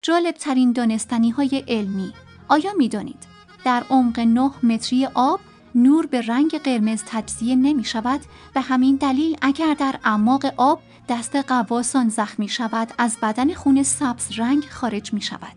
جالب ترین دانستنی های علمی. آیا می دانید در عمق 9 متری آب نور به رنگ قرمز تجزیه نمی شود؟ به همین دلیل اگر در اعماق آب دست غواصان زخمی شود از بدن خون سبز رنگ خارج می شود.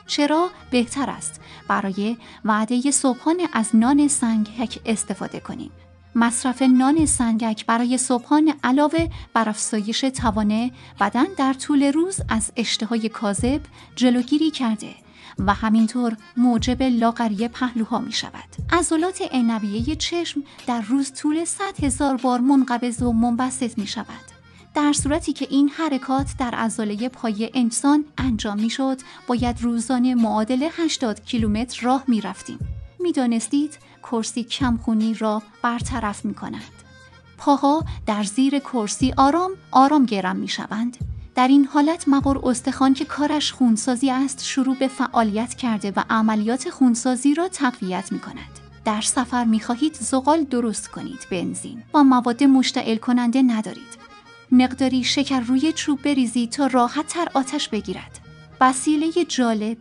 چرا بهتر است برای وعده صبحانه از نان سنگک استفاده کنیم؟ مصرف نان سنگک برای صبحانه علاوه بر افزایش توان بدن در طول روز از اشتهای کاذب جلوگیری کرده و همینطور موجب لاغری پهلوها می شود. عضلات عنبیه چشم در روز طول 100,000 بار منقبض و منبسط می شود. در صورتی که این حرکات در عضله پای انسان انجام می شد، باید روزانه معادل 80 کیلومتر راه می رفتیم. می دانستید کرسی کمخونی را برطرف می کند. پاها در زیر کرسی آرام آرام گرم می شوند. در این حالت مغز استخوان که کارش خونسازی است شروع به فعالیت کرده و عملیات خونسازی را تقویت می کند. در سفر می خواهید زغال درست کنید، بنزین و مواد مشتعل کننده ندارید. مقداری شکر روی چوب بریزید تا راحت تر آتش بگیرد. وسیله جالب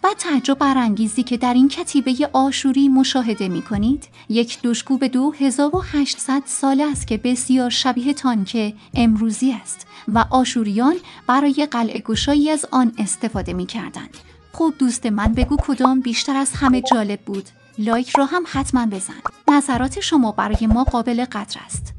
و تعجب برانگیزی که در این کتیبه آشوری مشاهده می کنید، یک دوشکوب 2800 ساله است که بسیار شبیه تانک امروزی است و آشوریان برای قلعه گشایی از آن استفاده می کردند. خب دوست من، بگو کدام بیشتر از همه جالب بود؟ لایک را هم حتما بزن. نظرات شما برای ما قابل قدر است.